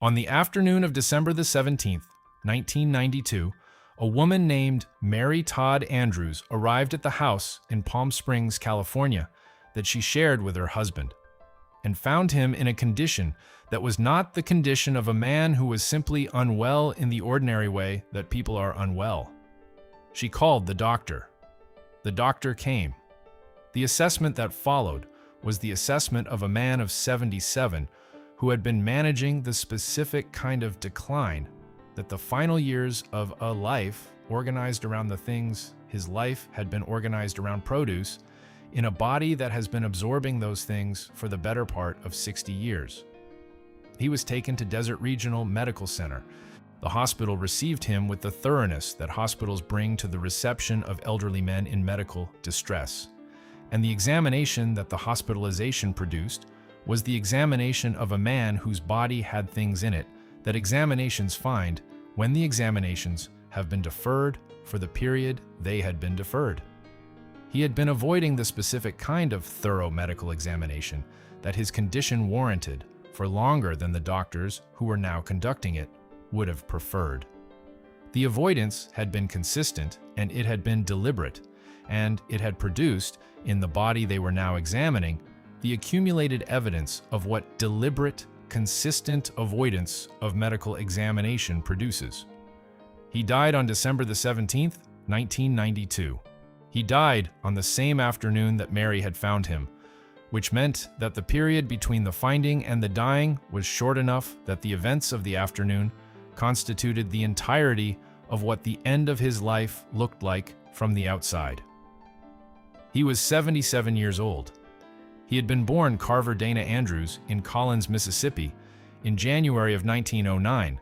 On the afternoon of December the 17th, 1992, a woman named Mary Todd Andrews arrived at the house in Palm Springs, California, that she shared with her husband, and found him in a condition that was not the condition of a man who was simply unwell in the ordinary way that people are unwell. She called the doctor. The doctor came. The assessment that followed was the assessment of a man of 77 who had been managing the specific kind of decline that the final years of a life organized around the things his life had been organized around produce in a body that has been absorbing those things for the better part of 60 years. He was taken to Desert Regional Medical Center. The hospital received him with the thoroughness that hospitals bring to the reception of elderly men in medical distress. And the examination that the hospitalization produced was the examination of a man whose body had things in it that examinations find when the examinations have been deferred for the period they had been deferred. He had been avoiding the specific kind of thorough medical examination that his condition warranted for longer than the doctors who were now conducting it would have preferred. The avoidance had been consistent and it had been deliberate, and it had produced, in the body they were now examining, the accumulated evidence of what deliberate, consistent avoidance of medical examination produces. He died on December the 17th, 1992. He died on the same afternoon that Mary had found him, which meant that the period between the finding and the dying was short enough that the events of the afternoon constituted the entirety of what the end of his life looked like from the outside. He was 77 years old. He had been born Carver Dana Andrews in Collins, Mississippi, in January of 1909,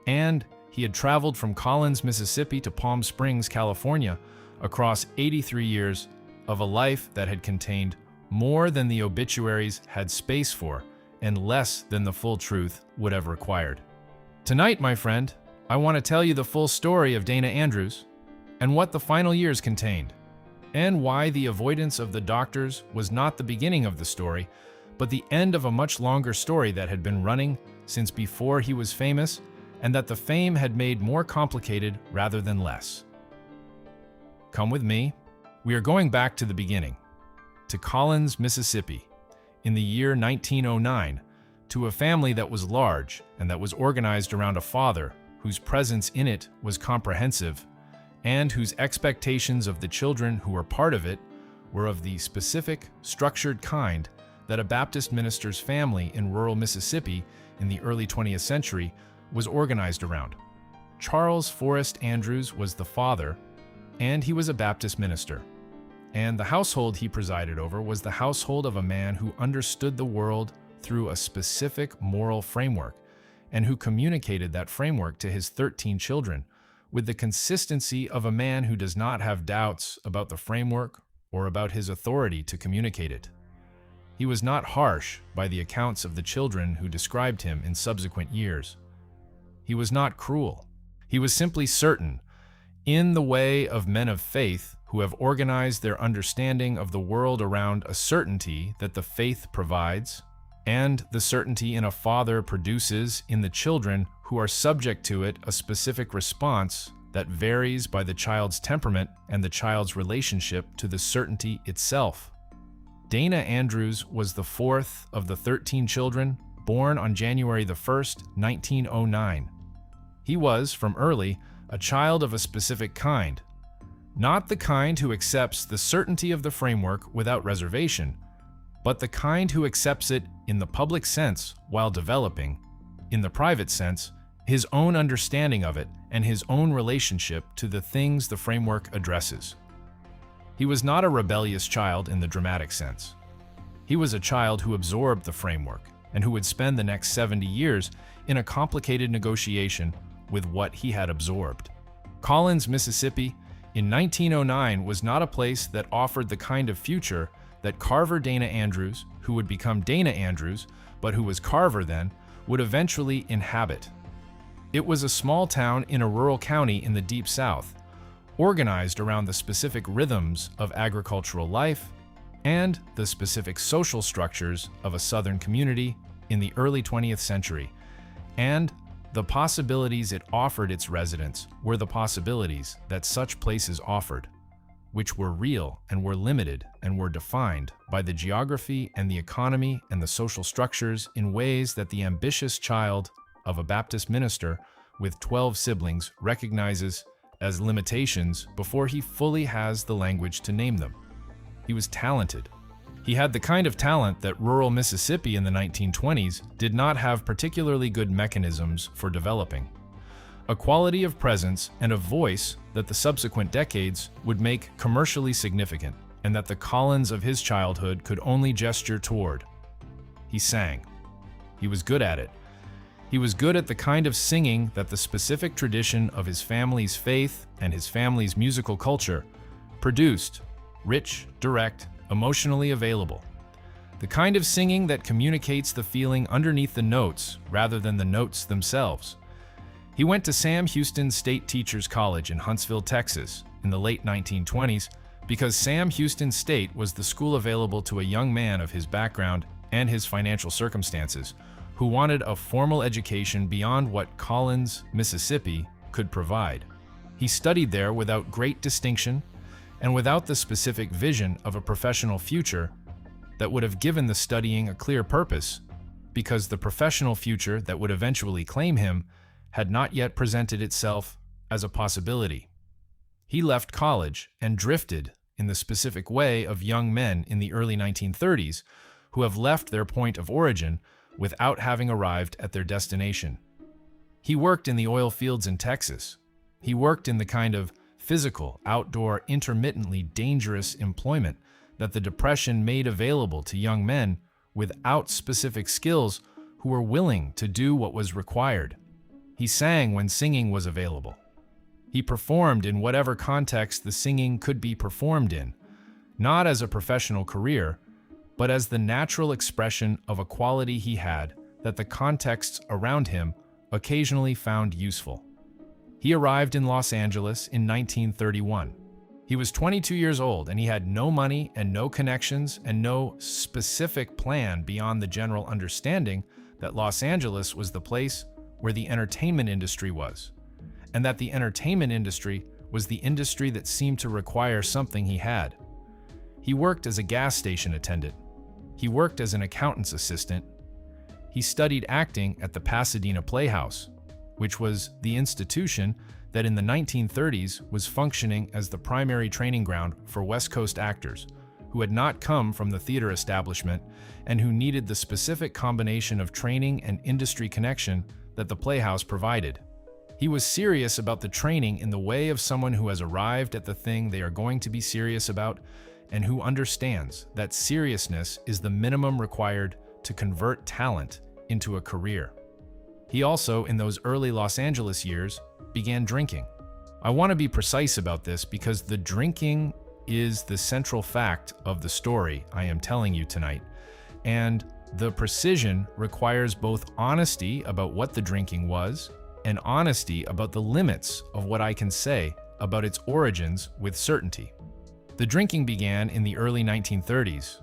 and he had traveled from Collins, Mississippi to Palm Springs, California, across 83 years of a life that had contained more than the obituaries had space for and less than the full truth would have required. Tonight, my friend, I want to tell you the full story of Dana Andrews and what the final years contained, and why the avoidance of the doctors was not the beginning of the story, but the end of a much longer story that had been running since before he was famous, and that the fame had made more complicated rather than less. Come with me. We are going back to the beginning, to Collins, Mississippi, in the year 1909, to a family that was large and that was organized around a father whose presence in it was comprehensive, and whose expectations of the children who were part of it were of the specific, structured kind that a Baptist minister's family in rural Mississippi in the early 20th century was organized around. Charles Forrest Andrews was the father, and he was a Baptist minister. And the household he presided over was the household of a man who understood the world through a specific moral framework, and who communicated that framework to his 13 children with the consistency of a man who does not have doubts about the framework or about his authority to communicate it. He was not harsh by the accounts of the children who described him in subsequent years. He was not cruel. He was simply certain, in the way of men of faith who have organized their understanding of the world around a certainty that the faith provides, and the certainty in a father produces in the children who are subject to it a specific response that varies by the child's temperament and the child's relationship to the certainty itself. Dana Andrews was the fourth of the 13 children born on January the 1st, 1909. He was, from early, a child of a specific kind, not the kind who accepts the certainty of the framework without reservation, but the kind who accepts it in the public sense while developing, in the private sense, his own understanding of it and his own relationship to the things the framework addresses. He was not a rebellious child in the dramatic sense. He was a child who absorbed the framework and who would spend the next 70 years in a complicated negotiation with what he had absorbed. Collins, Mississippi, in 1909 was not a place that offered the kind of future that Carver Dana Andrews, who would become Dana Andrews, but who was Carver then, would eventually inhabit. It was a small town in a rural county in the Deep South, organized around the specific rhythms of agricultural life and the specific social structures of a Southern community in the early 20th century, And the possibilities it offered its residents were the possibilities that such places offered, which were real and were limited and were defined by the geography and the economy and the social structures in ways that the ambitious child of a Baptist minister with 12 siblings recognizes as limitations before he fully has the language to name them. He was talented. He had the kind of talent that rural Mississippi in the 1920s did not have particularly good mechanisms for developing. A quality of presence and a voice that the subsequent decades would make commercially significant and that the Collins of his childhood could only gesture toward. He sang. He was good at it. He was good at the kind of singing that the specific tradition of his family's faith and his family's musical culture produced, rich, direct, emotionally available. The kind of singing that communicates the feeling underneath the notes rather than the notes themselves. He went to Sam Houston State Teachers College in Huntsville, Texas, in the late 1920s because Sam Houston State was the school available to a young man of his background and his financial circumstances who wanted a formal education beyond what Collins, Mississippi, could provide. He studied there without great distinction and without the specific vision of a professional future that would have given the studying a clear purpose, because the professional future that would eventually claim him had not yet presented itself as a possibility. He left college and drifted in the specific way of young men in the early 1930s who have left their point of origin without having arrived at their destination. He worked in the oil fields in Texas. He worked in the kind of physical, outdoor, intermittently dangerous employment that the Depression made available to young men without specific skills who were willing to do what was required. He sang when singing was available. He performed in whatever context the singing could be performed in, not as a professional career, but as the natural expression of a quality he had that the contexts around him occasionally found useful. He arrived in Los Angeles in 1931. He was 22 years old and he had no money and no connections and no specific plan beyond the general understanding that Los Angeles was the place where the entertainment industry was, and that the entertainment industry was the industry that seemed to require something he had. He worked as a gas station attendant. He worked as an accountant's assistant. He studied acting at the Pasadena Playhouse, which was the institution that in the 1930s was functioning as the primary training ground for West Coast actors who had not come from the theater establishment and who needed the specific combination of training and industry connection that the Playhouse provided. He was serious about the training in the way of someone who has arrived at the thing they are going to be serious about and who understands that seriousness is the minimum required to convert talent into a career. He also, in those early Los Angeles years, began drinking. I want to be precise about this because the drinking is the central fact of the story I am telling you tonight, and the precision requires both honesty about what the drinking was and honesty about the limits of what I can say about its origins with certainty. The drinking began in the early 1930s.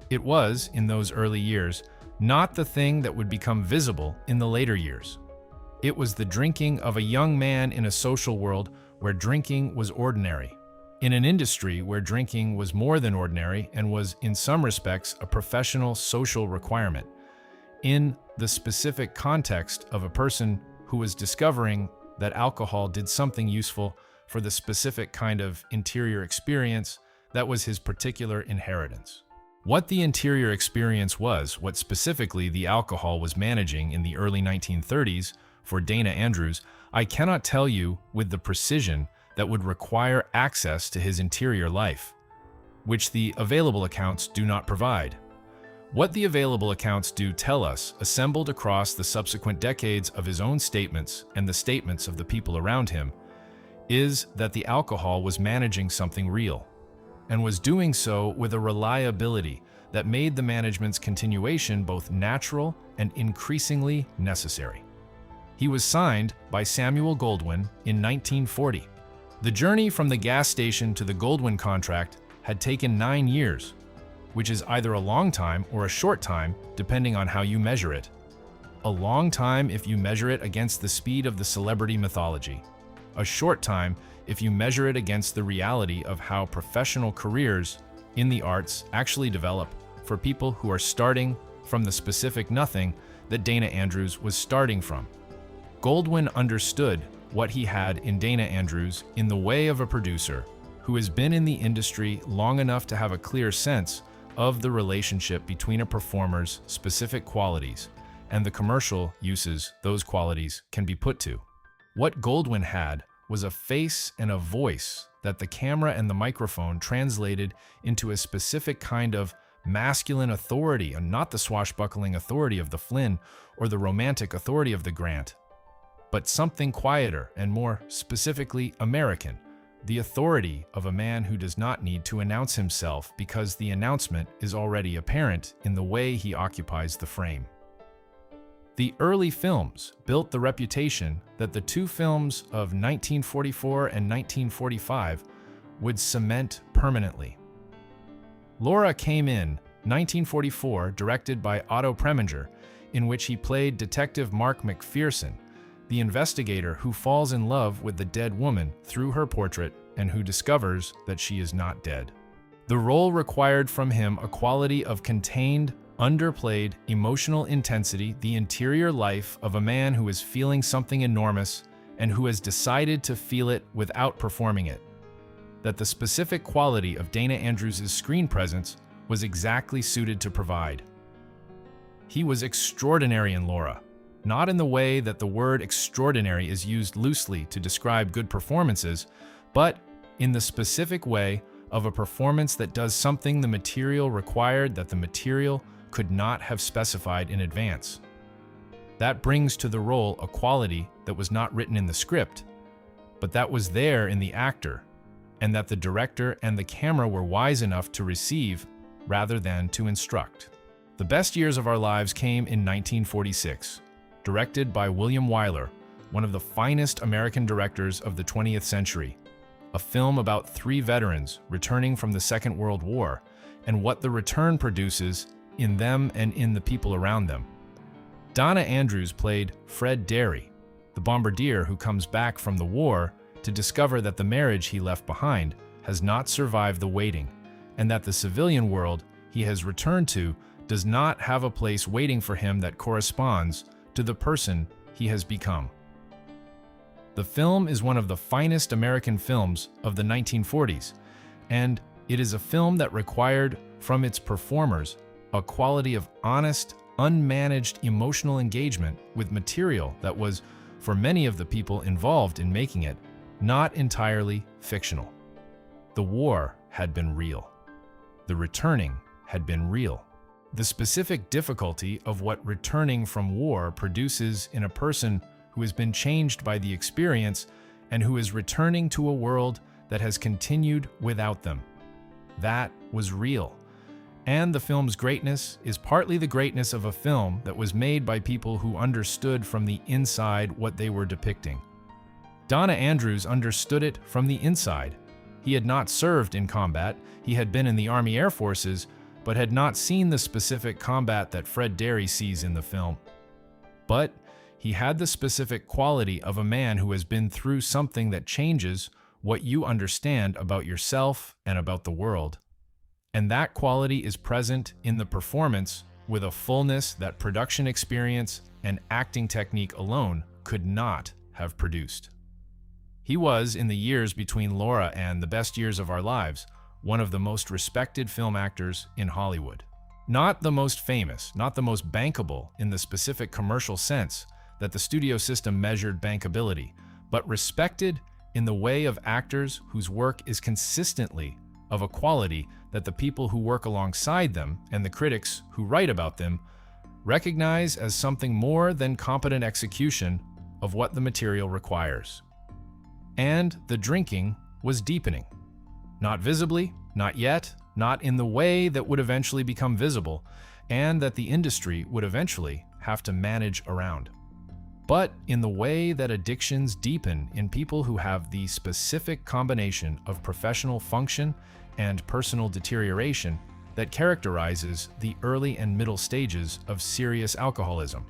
It was, in those early years, not the thing that would become visible in the later years. It was the drinking of a young man in a social world where drinking was ordinary, in an industry where drinking was more than ordinary and was, in some respects, a professional social requirement, in the specific context of a person who was discovering that alcohol did something useful for the specific kind of interior experience that was his particular inheritance. What the interior experience was, what specifically the alcohol was managing in the early 1930s for Dana Andrews, I cannot tell you with the precision that would require access to his interior life, which the available accounts do not provide. What the available accounts do tell us, assembled across the subsequent decades of his own statements and the statements of the people around him, is that the alcohol was managing something real, and was doing so with a reliability that made the management's continuation both natural and increasingly necessary. He was signed by Samuel Goldwyn in 1940. The journey from the gas station to the Goldwyn contract had taken 9 years, which is either a long time or a short time, depending on how you measure it. A long time if you measure it against the speed of the celebrity mythology. A short time if you measure it against the reality of how professional careers in the arts actually develop for people who are starting from the specific nothing that Dana Andrews was starting from. Goldwyn understood what he had in Dana Andrews in the way of a producer who has been in the industry long enough to have a clear sense of the relationship between a performer's specific qualities and the commercial uses those qualities can be put to. What Goldwyn had was a face and a voice that the camera and the microphone translated into a specific kind of masculine authority, and not the swashbuckling authority of the Flynn or the romantic authority of the Grant, but something quieter and more specifically American, the authority of a man who does not need to announce himself because the announcement is already apparent in the way he occupies the frame. The early films built the reputation that the two films of 1944 and 1945 would cement permanently. Laura came in 1944, directed by Otto Preminger, in which he played Detective Mark McPherson, the investigator who falls in love with the dead woman through her portrait and who discovers that she is not dead. The role required from him a quality of contained, underplayed emotional intensity, the interior life of a man who is feeling something enormous and who has decided to feel it without performing it. That the specific quality of Dana Andrews' screen presence was exactly suited to provide. He was extraordinary in Laura, not in the way that the word extraordinary is used loosely to describe good performances, but in the specific way of a performance that does something the material required that the material could not have specified in advance. That brings to the role a quality that was not written in the script, but that was there in the actor, and that the director and the camera were wise enough to receive rather than to instruct. The Best Years of Our Lives came in 1946, directed by William Wyler, one of the finest American directors of the 20th century, a film about three veterans returning from the Second World War and what the return produces in them and in the people around them. Dana Andrews played Fred Derry, the bombardier who comes back from the war to discover that the marriage he left behind has not survived the waiting, and that the civilian world he has returned to does not have a place waiting for him that corresponds to the person he has become. The film is one of the finest American films of the 1940s, and it is a film that required from its performers a quality of honest, unmanaged emotional engagement with material that was, for many of the people involved in making it, not entirely fictional. The war had been real. The returning had been real. The specific difficulty of what returning from war produces in a person who has been changed by the experience and who is returning to a world that has continued without them. That was real. And the film's greatness is partly the greatness of a film that was made by people who understood from the inside what they were depicting. Dana Andrews understood it from the inside. He had not served in combat, he had been in the Army Air Forces, but had not seen the specific combat that Fred Derry sees in the film. But he had the specific quality of a man who has been through something that changes what you understand about yourself and about the world. And that quality is present in the performance with a fullness that production experience and acting technique alone could not have produced. He was, in the years between Laura and The Best Years of Our Lives, one of the most respected film actors in Hollywood. Not the most famous, not the most bankable in the specific commercial sense that the studio system measured bankability, but respected in the way of actors whose work is consistently of a quality that the people who work alongside them and the critics who write about them recognize as something more than competent execution of what the material requires. And the drinking was deepening. Not visibly, not yet, not in the way that would eventually become visible, and that the industry would eventually have to manage around. But in the way that addictions deepen in people who have the specific combination of professional function and personal deterioration that characterizes the early and middle stages of serious alcoholism.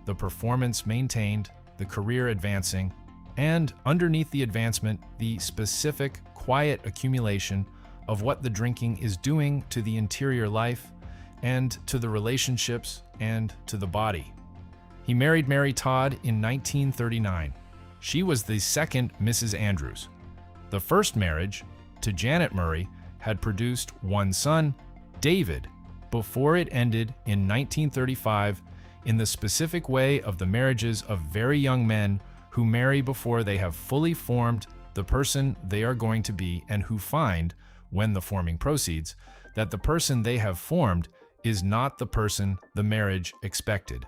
the performance maintained, the career advancing, and underneath the advancement, the specific, quiet accumulation of what the drinking is doing to the interior life and to the relationships and to the body. He married Mary Todd in 1939. She was the second Mrs. Andrews. The first marriage, to Janet Murray, had produced one son, David, before it ended in 1935 in the specific way of the marriages of very young men who marry before they have fully formed the person they are going to be and who find, when the forming proceeds, that the person they have formed is not the person the marriage expected.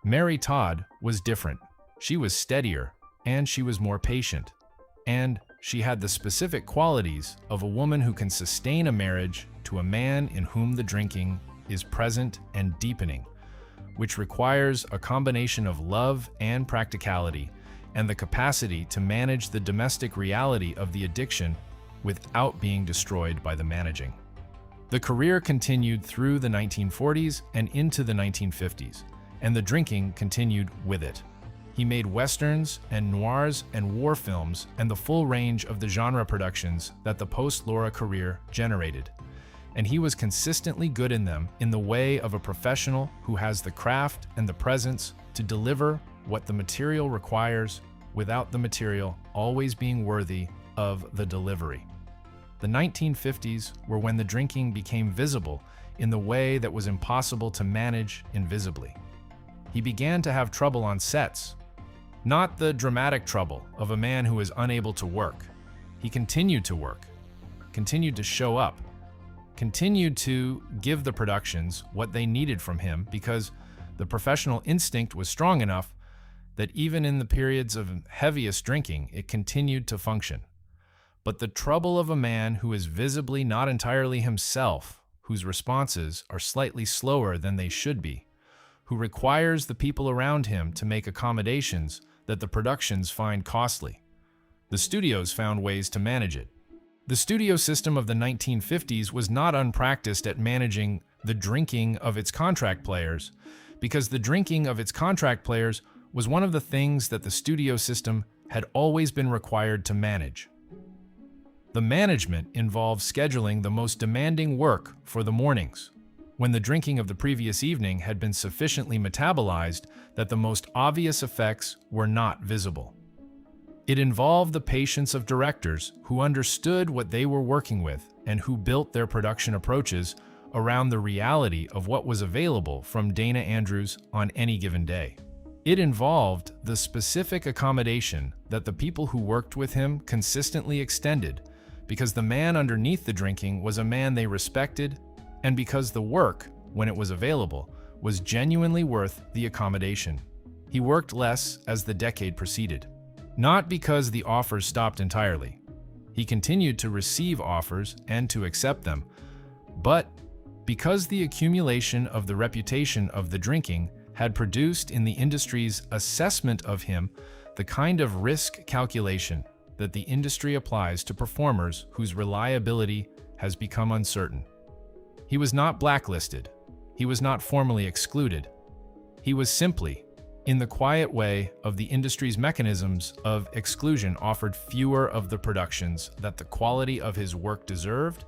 Mary Todd was different. She was steadier, and she was more patient. And she had the specific qualities of a woman who can sustain a marriage to a man in whom the drinking is present and deepening, which requires a combination of love and practicality, and the capacity to manage the domestic reality of the addiction without being destroyed by the managing. The career continued through the 1940s and into the 1950s, and the drinking continued with it. He made westerns and noirs and war films and the full range of the genre productions that the post-Laura career generated. And he was consistently good in them in the way of a professional who has the craft and the presence to deliver what the material requires without the material always being worthy of the delivery. The 1950s were when the drinking became visible in the way that was impossible to manage invisibly. He began to have trouble on sets, not the dramatic trouble of a man who is unable to work. He continued to work, continued to show up, continued to give the productions what they needed from him because the professional instinct was strong enough that even in the periods of heaviest drinking, it continued to function. But the trouble of a man who is visibly not entirely himself, whose responses are slightly slower than they should be, who requires the people around him to make accommodations that the productions find costly. The studios found ways to manage it. The studio system of the 1950s was not unpracticed at managing the drinking of its contract players, because the drinking of its contract players was one of the things that the studio system had always been required to manage. The management involved scheduling the most demanding work for the mornings, when the drinking of the previous evening had been sufficiently metabolized that the most obvious effects were not visible. It involved the patience of directors who understood what they were working with and who built their production approaches around the reality of what was available from Dana Andrews on any given day. It involved the specific accommodation that the people who worked with him consistently extended, because the man underneath the drinking was a man they respected, and because the work, when it was available, was genuinely worth the accommodation. He worked less as the decade proceeded. Not because the offers stopped entirely. He continued to receive offers and to accept them, but because the accumulation of the reputation of the drinking had produced in the industry's assessment of him the kind of risk calculation that the industry applies to performers whose reliability has become uncertain. He was not blacklisted. He was not formally excluded. He was simply, in the quiet way of the industry's mechanisms of exclusion, offered fewer of the productions that the quality of his work deserved,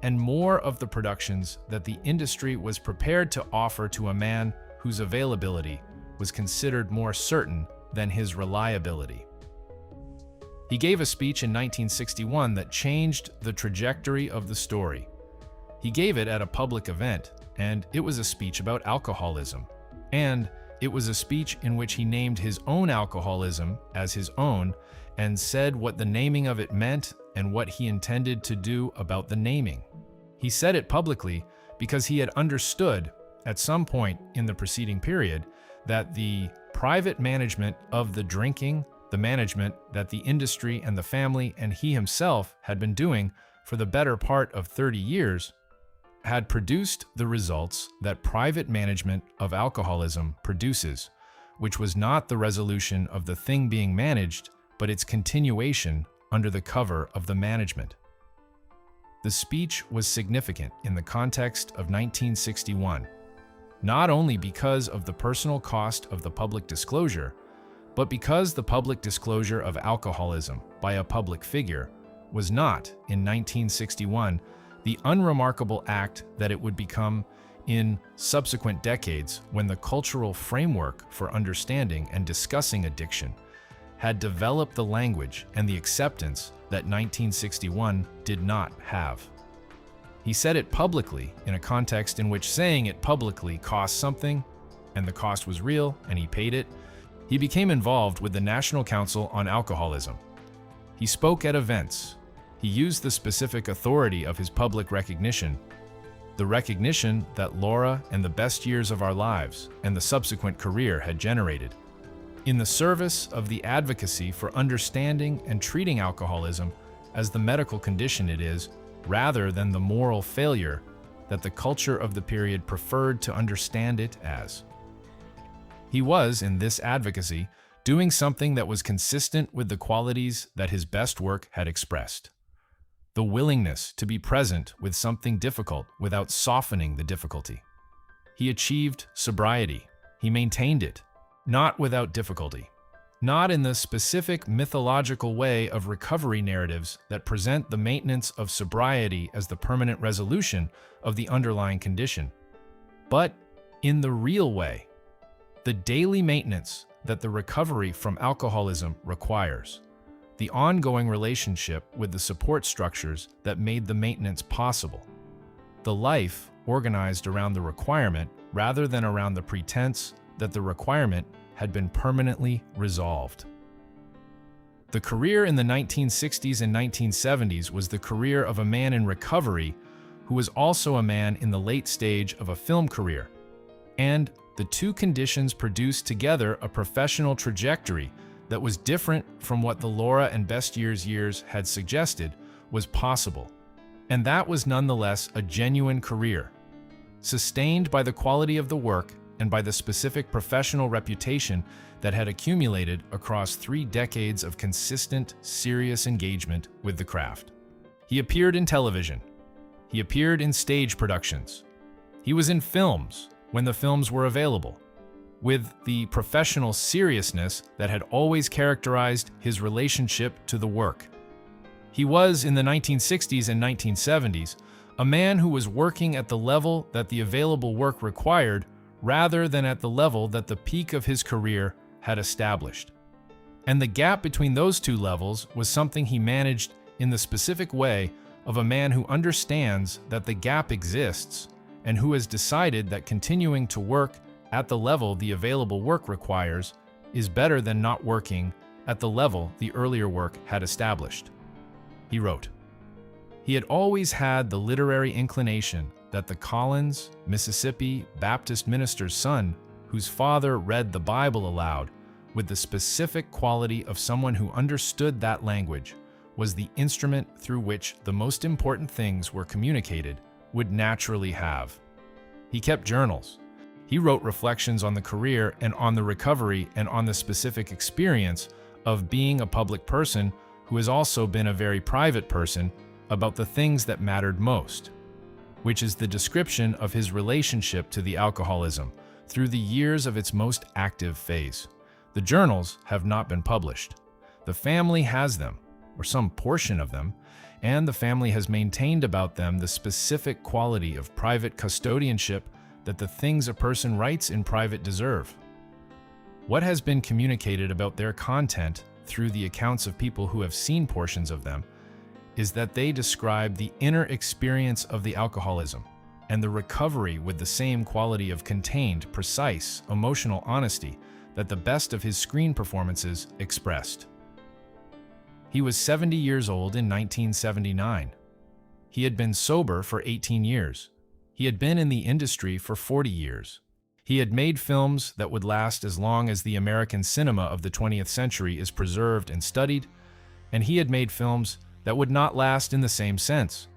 and more of the productions that the industry was prepared to offer to a man whose availability was considered more certain than his reliability. He gave a speech in 1961 that changed the trajectory of the story. He gave it at a public event, and it was a speech about alcoholism. And it was a speech in which he named his own alcoholism as his own and said what the naming of it meant and what he intended to do about the naming. He said it publicly because he had understood at some point in the preceding period that the private management of the drinking, the management that the industry and the family and he himself had been doing for the better part of 30 years, had produced the results that private management of alcoholism produces, which was not the resolution of the thing being managed, but its continuation under the cover of the management. The speech was significant in the context of 1961. not only because of the personal cost of the public disclosure, but because the public disclosure of alcoholism by a public figure was not, in 1961, the unremarkable act that it would become in subsequent decades when the cultural framework for understanding and discussing addiction had developed the language and the acceptance that 1961 did not have. He said it publicly in a context in which saying it publicly cost something, and the cost was real, and he paid it. He became involved with the National Council on Alcoholism. He spoke at events. He used the specific authority of his public recognition, the recognition that Laura and the best years of our lives and the subsequent career had generated, in the service of the advocacy for understanding and treating alcoholism as the medical condition it is, rather than the moral failure that the culture of the period preferred to understand it as. He was, in this advocacy, doing something that was consistent with the qualities that his best work had expressed. The willingness to be present with something difficult without softening the difficulty. He achieved sobriety. He maintained it, not without difficulty. Not in the specific mythological way of recovery narratives that present the maintenance of sobriety as the permanent resolution of the underlying condition, but in the real way, the daily maintenance that the recovery from alcoholism requires, the ongoing relationship with the support structures that made the maintenance possible, the life organized around the requirement rather than around the pretense that the requirement had been permanently resolved. The career in the 1960s and 1970s was the career of a man in recovery who was also a man in the late stage of a film career, and the two conditions produced together a professional trajectory that was different from what the Laura and Best years had suggested was possible, and that was nonetheless a genuine career, sustained by the quality of the work and by the specific professional reputation that had accumulated across 3 decades of consistent, serious engagement with the craft. He appeared in television. He appeared in stage productions. He was in films when the films were available, with the professional seriousness that had always characterized his relationship to the work. He was, in the 1960s and 1970s, a man who was working at the level that the available work required rather than at the level that the peak of his career had established. And the gap between those two levels was something he managed in the specific way of a man who understands that the gap exists and who has decided that continuing to work at the level the available work requires is better than not working at the level the earlier work had established. He wrote, "He had always had the literary inclination that the Collins, Mississippi Baptist minister's son, whose father read the Bible aloud, with the specific quality of someone who understood that language, was the instrument through which the most important things were communicated, would naturally have. He kept journals. He wrote reflections on the career and on the recovery and on the specific experience of being a public person who has also been a very private person about the things that mattered most, which is the description of his relationship to the alcoholism through the years of its most active phase. The journals have not been published. The family has them, or some portion of them, and the family has maintained about them the specific quality of private custodianship that the things a person writes in private deserve. What has been communicated about their content through the accounts of people who have seen portions of them is that they describe the inner experience of the alcoholism and the recovery with the same quality of contained, precise, emotional honesty that the best of his screen performances expressed. He was 70 years old in 1979. He had been sober for 18 years. He had been in the industry for 40 years. He had made films that would last as long as the American cinema of the 20th century is preserved and studied, and he had made films that would not last in the same sense.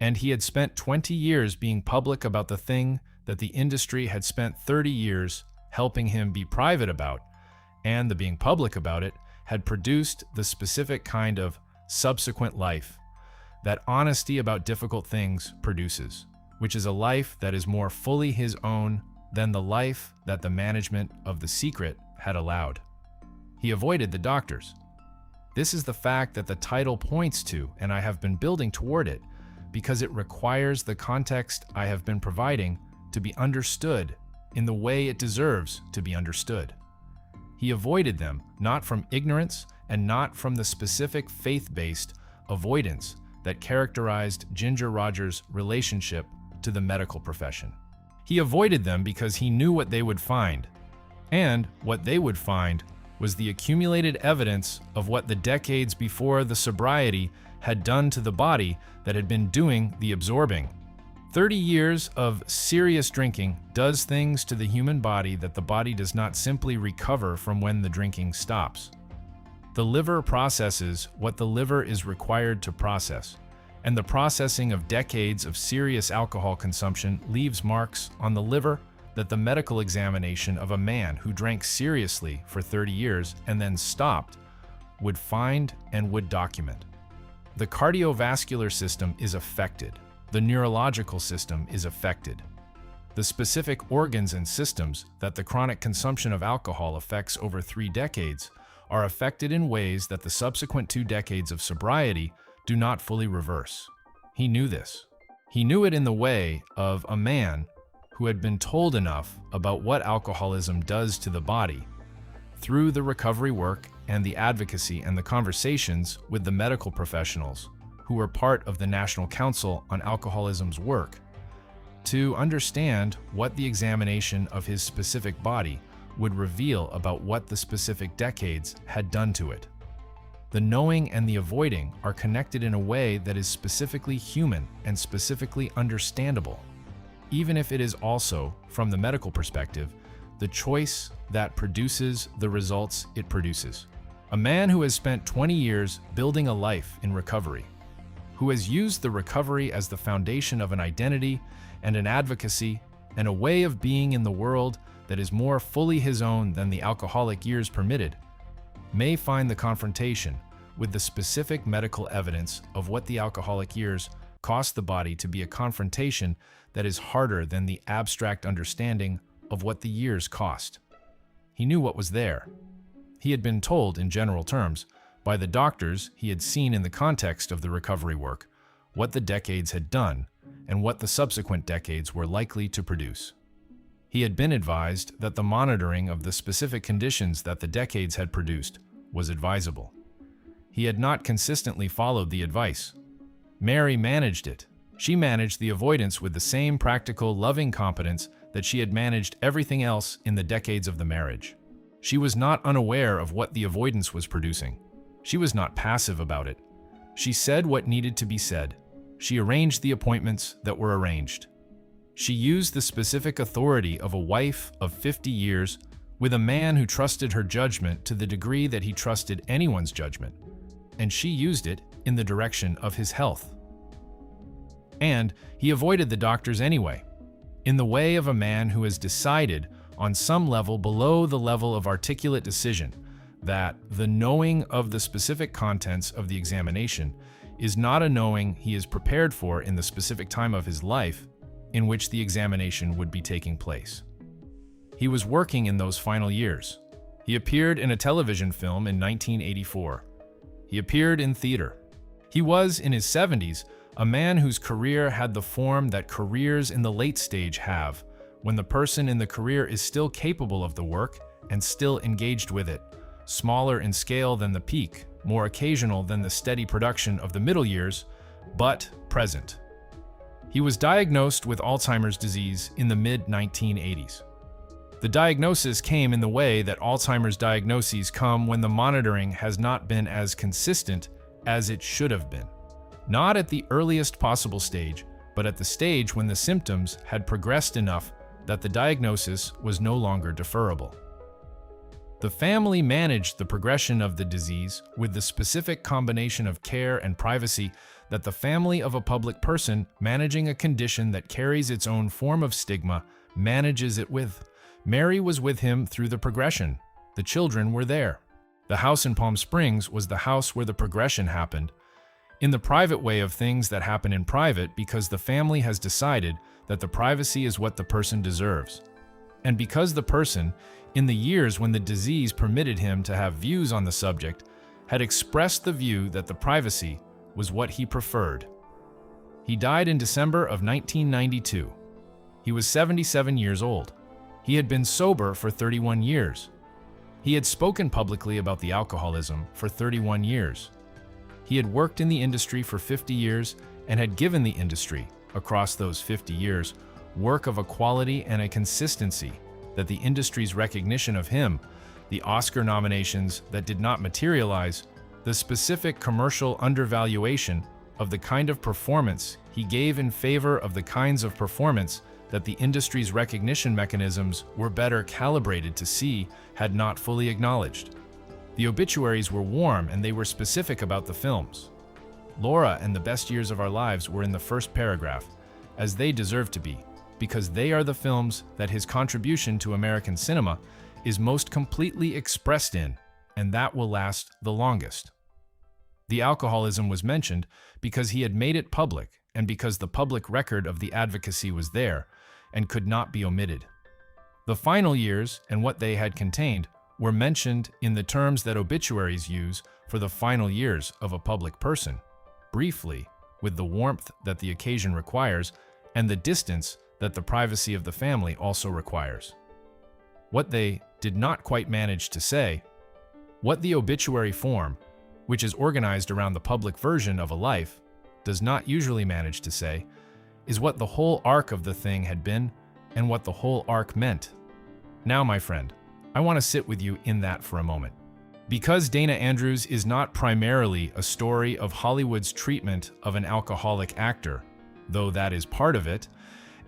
And he had spent 20 years being public about the thing that the industry had spent 30 years helping him be private about, and the being public about it had produced the specific kind of subsequent life that honesty about difficult things produces, which is a life that is more fully his own than the life that the management of the secret had allowed. He avoided the doctors. This is the fact that the title points to, and I have been building toward it, because it requires the context I have been providing to be understood in the way it deserves to be understood. He avoided them, not from ignorance and not from the specific faith-based avoidance that characterized Ginger Rogers' relationship to the medical profession. He avoided them because he knew what they would find, and what they would find was the accumulated evidence of what the decades before the sobriety had done to the body that had been doing the absorbing. 30 years of serious drinking does things to the human body that the body does not simply recover from when the drinking stops. The liver processes what the liver is required to process, and the processing of decades of serious alcohol consumption leaves marks on the liver that the medical examination of a man who drank seriously for 30 years and then stopped would find and would document. The cardiovascular system is affected. The neurological system is affected. The specific organs and systems that the chronic consumption of alcohol affects over 3 decades are affected in ways that the subsequent 2 decades of sobriety do not fully reverse. He knew this. He knew it in the way of a man who had been told enough about what alcoholism does to the body through the recovery work and the advocacy and the conversations with the medical professionals who were part of the National Council on Alcoholism's work, to understand what the examination of his specific body would reveal about what the specific decades had done to it. The knowing and the avoiding are connected in a way that is specifically human and specifically understandable, even if it is also, from the medical perspective, the choice that produces the results it produces. A man who has spent 20 years building a life in recovery, who has used the recovery as the foundation of an identity and an advocacy and a way of being in the world that is more fully his own than the alcoholic years permitted, may find the confrontation with the specific medical evidence of what the alcoholic years cost the body to be a confrontation that is harder than the abstract understanding of what the years cost. He knew what was there. He had been told in general terms by the doctors he had seen in the context of the recovery work what the decades had done and what the subsequent decades were likely to produce. He had been advised that the monitoring of the specific conditions that the decades had produced was advisable. He had not consistently followed the advice. Mary managed it. She managed the avoidance with the same practical, loving competence that she had managed everything else in the decades of the marriage. She was not unaware of what the avoidance was producing. She was not passive about it. She said what needed to be said. She arranged the appointments that were arranged. She used the specific authority of a wife of 50 years with a man who trusted her judgment to the degree that he trusted anyone's judgment, and she used it in the direction of his health. And he avoided the doctors anyway, in the way of a man who has decided on some level below the level of articulate decision that the knowing of the specific contents of the examination is not a knowing he is prepared for in the specific time of his life in which the examination would be taking place. He was working in those final years. He appeared in a television film in 1984. He appeared in theater. He was, in his 70s, a man whose career had the form that careers in the late stage have, when the person in the career is still capable of the work and still engaged with it, smaller in scale than the peak, more occasional than the steady production of the middle years, but present. He was diagnosed with Alzheimer's disease in the mid-1980s. The diagnosis came in the way that Alzheimer's diagnoses come when the monitoring has not been as consistent as it should have been. Not at the earliest possible stage, but at the stage when the symptoms had progressed enough that the diagnosis was no longer deferrable. The family managed the progression of the disease with the specific combination of care and privacy that the family of a public person managing a condition that carries its own form of stigma manages it with. Mary was with him through the progression. The children were there. The house in Palm Springs was the house where the progression happened, in the private way of things that happen in private because the family has decided that the privacy is what the person deserves. And because the person, in the years when the disease permitted him to have views on the subject, had expressed the view that the privacy was what he preferred. He died in December of 1992. He was 77 years old. He had been sober for 31 years. He had spoken publicly about the alcoholism for 31 years. He had worked in the industry for 50 years and had given the industry, across those 50 years, work of a quality and a consistency that the industry's recognition of him, the Oscar nominations that did not materialize, the specific commercial undervaluation of the kind of performance he gave in favor of the kinds of performance that the industry's recognition mechanisms were better calibrated to see, had not fully acknowledged. The obituaries were warm and they were specific about the films. Laura and the Best Years of Our Lives were in the first paragraph, as they deserve to be, because they are the films that his contribution to American cinema is most completely expressed in, and that will last the longest. The alcoholism was mentioned because he had made it public and because the public record of the advocacy was there and could not be omitted. The final years and what they had contained were mentioned in the terms that obituaries use for the final years of a public person, briefly, with the warmth that the occasion requires and the distance that the privacy of the family also requires. What they did not quite manage to say, what the obituary form, which is organized around the public version of a life, does not usually manage to say, is what the whole arc of the thing had been and what the whole arc meant. Now, my friend, I want to sit with you in that for a moment. Because Dana Andrews is not primarily a story of Hollywood's treatment of an alcoholic actor, though that is part of it,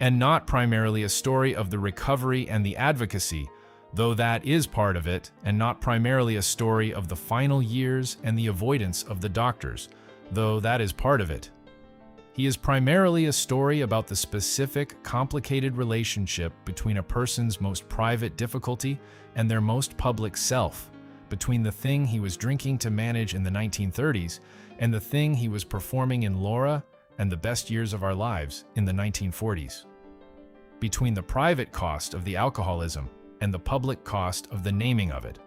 and not primarily a story of the recovery and the advocacy, though that is part of it, and not primarily a story of the final years and the avoidance of the doctors, though that is part of it. He is primarily a story about the specific, complicated relationship between a person's most private difficulty and their most public self, between the thing he was drinking to manage in the 1930s and the thing he was performing in Laura and the Best Years of Our Lives in the 1940s. Between the private cost of the alcoholism and the public cost of the naming of it.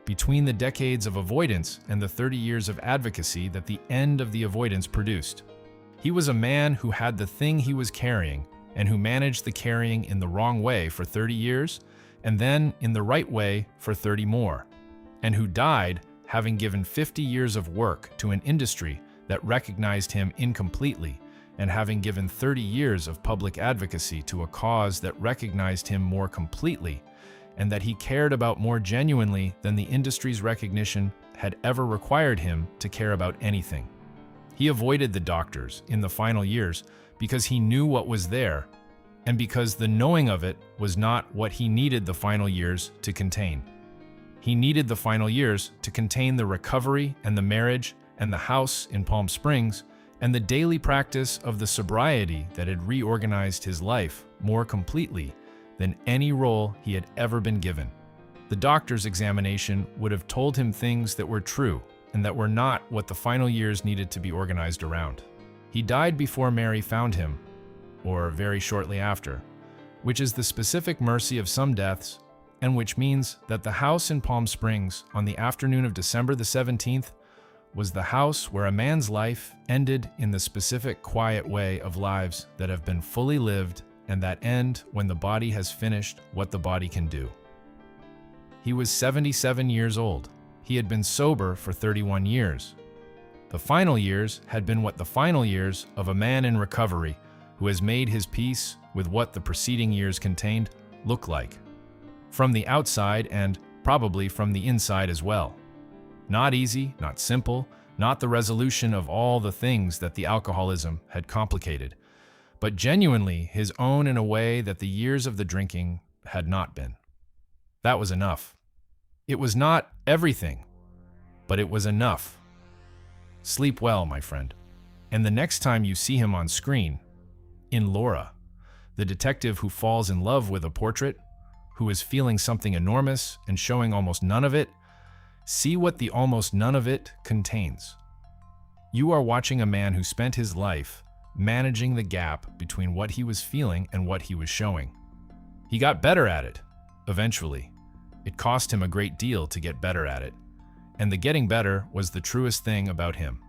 Between the decades of avoidance and the 30 years of advocacy that the end of the avoidance produced. He was a man who had the thing he was carrying and who managed the carrying in the wrong way for 30 years and then in the right way for 30 more, and who died having given 50 years of work to an industry that recognized him incompletely and having given 30 years of public advocacy to a cause that recognized him more completely and that he cared about more genuinely than the industry's recognition had ever required him to care about anything. He avoided the doctors in the final years because he knew what was there and because the knowing of it was not what he needed the final years to contain. He needed the final years to contain the recovery and the marriage and the house in Palm Springs and the daily practice of the sobriety that had reorganized his life more completely than any role he had ever been given. The doctor's examination would have told him things that were true and that were not what the final years needed to be organized around. He died before Mary found him, or very shortly after, which is the specific mercy of some deaths, and which means that the house in Palm Springs on the afternoon of December the 17th was the house where a man's life ended in the specific quiet way of lives that have been fully lived and that end when the body has finished what the body can do. He was 77 years old. He had been sober for 31 years. The final years had been what the final years of a man in recovery who has made his peace with what the preceding years contained look like. From the outside and probably from the inside as well. Not easy, not simple, not the resolution of all the things that the alcoholism had complicated, but genuinely his own in a way that the years of the drinking had not been. That was enough. It was not everything, but it was enough. Sleep well, my friend. And the next time you see him on screen, in Laura, the detective who falls in love with a portrait, who is feeling something enormous and showing almost none of it, see what the almost none of it contains. You are watching a man who spent his life managing the gap between what he was feeling and what he was showing. He got better at it, eventually. It cost him a great deal to get better at it. And the getting better was the truest thing about him.